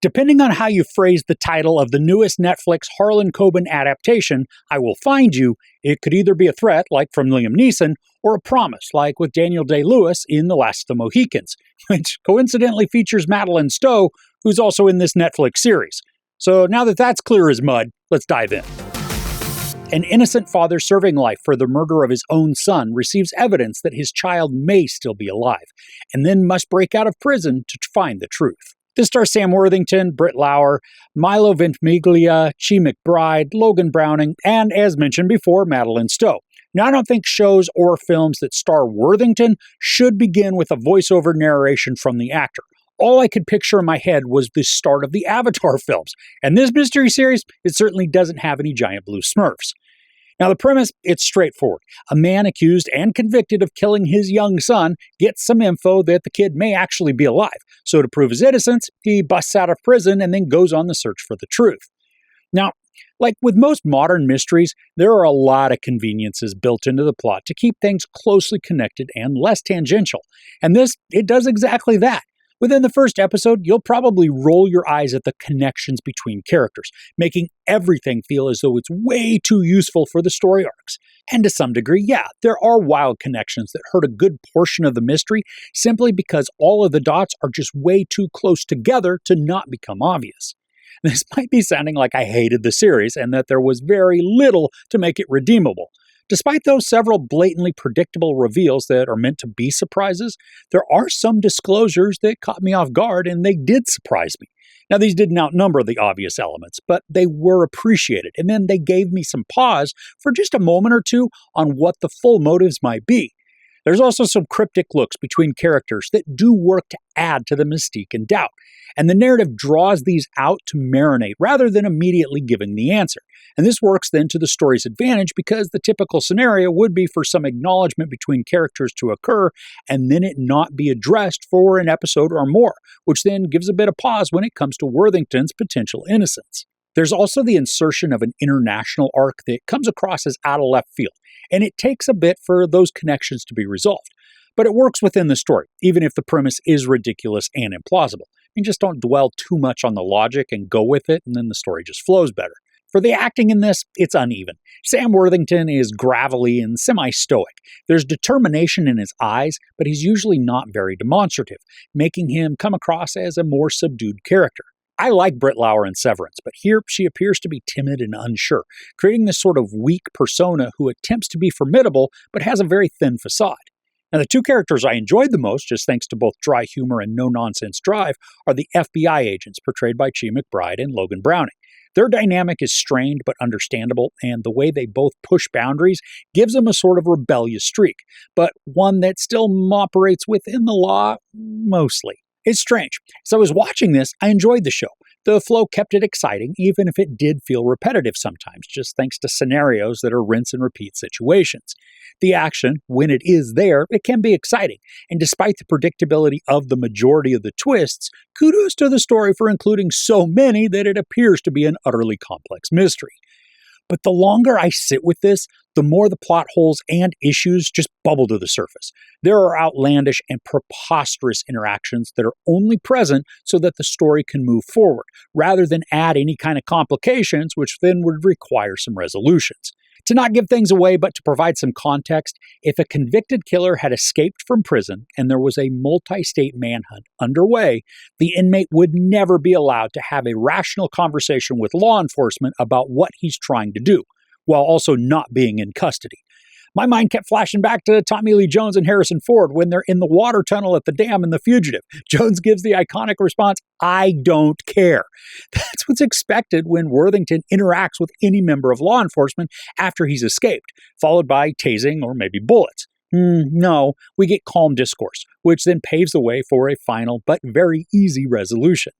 Depending on how you phrase the title of the newest Netflix Harlan Coben adaptation, I Will Find You, it could either be a threat, like from Liam Neeson, or a promise, like with Daniel Day-Lewis in The Last of the Mohicans, which coincidentally features Madeleine Stowe, who's also in this Netflix series. So now that that's clear as mud, let's dive in. An innocent father serving life for the murder of his own son receives evidence that his child may still be alive, and then must break out of prison to find the truth. This stars Sam Worthington, Britt Lauer, Milo Ventimiglia, Chi McBride, Logan Browning, and, as mentioned before, Madeleine Stowe. Now, I don't think shows or films that star Worthington should begin with a voiceover narration from the actor. All I could picture in my head was the start of the Avatar films, and this mystery series, it certainly doesn't have any giant blue Smurfs. Now, the premise, it's straightforward. A man accused and convicted of killing his young son gets some info that the kid may actually be alive. So to prove his innocence, he busts out of prison and then goes on the search for the truth. Now, like with most modern mysteries, there are a lot of conveniences built into the plot to keep things closely connected and less tangential. And this, it does exactly that. Within the first episode, you'll probably roll your eyes at the connections between characters, making everything feel as though it's way too useful for the story arcs. And to some degree, yeah, there are wild connections that hurt a good portion of the mystery simply because all of the dots are just way too close together to not become obvious. This might be sounding like I hated the series and that there was very little to make it redeemable. Despite those several blatantly predictable reveals that are meant to be surprises, there are some disclosures that caught me off guard and they did surprise me. Now, these didn't outnumber the obvious elements, but they were appreciated, and then they gave me some pause for just a moment or two on what the full motives might be. There's also some cryptic looks between characters that do work to add to the mystique and doubt, and the narrative draws these out to marinate rather than immediately giving the answer. And this works then to the story's advantage because the typical scenario would be for some acknowledgement between characters to occur and then it not be addressed for an episode or more, which then gives a bit of pause when it comes to Worthington's potential innocence. There's also the insertion of an international arc that comes across as out of left field, and it takes a bit for those connections to be resolved. But it works within the story, even if the premise is ridiculous and implausible. You just don't dwell too much on the logic and go with it, and then the story just flows better. For the acting in this, it's uneven. Sam Worthington is gravelly and semi-stoic. There's determination in his eyes, but he's usually not very demonstrative, making him come across as a more subdued character. I like Britt Lauer in Severance, but here she appears to be timid and unsure, creating this sort of weak persona who attempts to be formidable but has a very thin facade. Now, the two characters I enjoyed the most, just thanks to both dry humor and no-nonsense drive, are the FBI agents portrayed by Chi McBride and Logan Browning. Their dynamic is strained but understandable, and the way they both push boundaries gives them a sort of rebellious streak, but one that still operates within the law, mostly. It's strange. As I was watching this, I enjoyed the show. The flow kept it exciting, even if it did feel repetitive sometimes, just thanks to scenarios that are rinse and repeat situations. The action, when it is there, it can be exciting, and despite the predictability of the majority of the twists, kudos to the story for including so many that it appears to be an utterly complex mystery. But the longer I sit with this, the more the plot holes and issues just bubble to the surface. There are outlandish and preposterous interactions that are only present so that the story can move forward, rather than add any kind of complications, which then would require some resolutions. To not give things away, but to provide some context, if a convicted killer had escaped from prison and there was a multi-state manhunt underway, the inmate would never be allowed to have a rational conversation with law enforcement about what he's trying to do, while also not being in custody. My mind kept flashing back to Tommy Lee Jones and Harrison Ford when they're in the water tunnel at the dam in The Fugitive. Jones gives the iconic response, "I don't care." That's what's expected when Worthington interacts with any member of law enforcement after he's escaped, followed by tasing or maybe bullets. No, we get calm discourse, which then paves the way for a final but very easy resolution.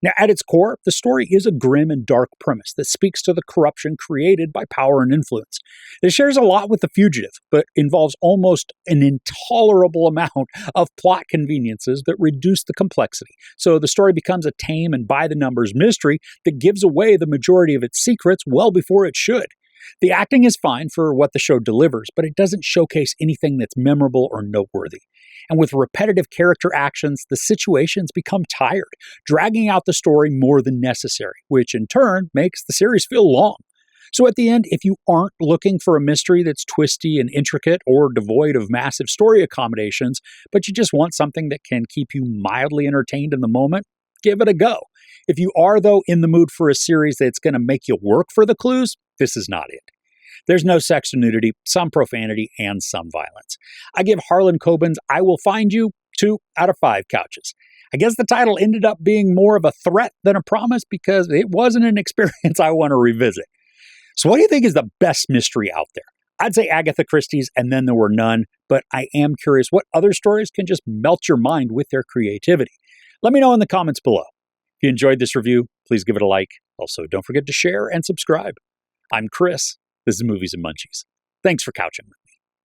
Now, at its core, the story is a grim and dark premise that speaks to the corruption created by power and influence. It shares a lot with The Fugitive, but involves almost an intolerable amount of plot conveniences that reduce the complexity. So the story becomes a tame and by-the-numbers mystery that gives away the majority of its secrets well before it should. The acting is fine for what the show delivers, but it doesn't showcase anything that's memorable or noteworthy. And with repetitive character actions, the situations become tired, dragging out the story more than necessary, which in turn makes the series feel long. So at the end, if you aren't looking for a mystery that's twisty and intricate or devoid of massive story accommodations, but you just want something that can keep you mildly entertained in the moment, give it a go. If you are, though, in the mood for a series that's going to make you work for the clues, this is not it. There's no sex or nudity, some profanity, and some violence. I give Harlan Coben's I Will Find You 2 out of 5 couches. I guess the title ended up being more of a threat than a promise because it wasn't an experience I want to revisit. So what do you think is the best mystery out there? I'd say Agatha Christie's And Then There Were None, but I am curious what other stories can just melt your mind with their creativity. Let me know in the comments below. If you enjoyed this review, please give it a like. Also, don't forget to share and subscribe. I'm Chris. This is Movies and Munchies. Thanks for couching with me.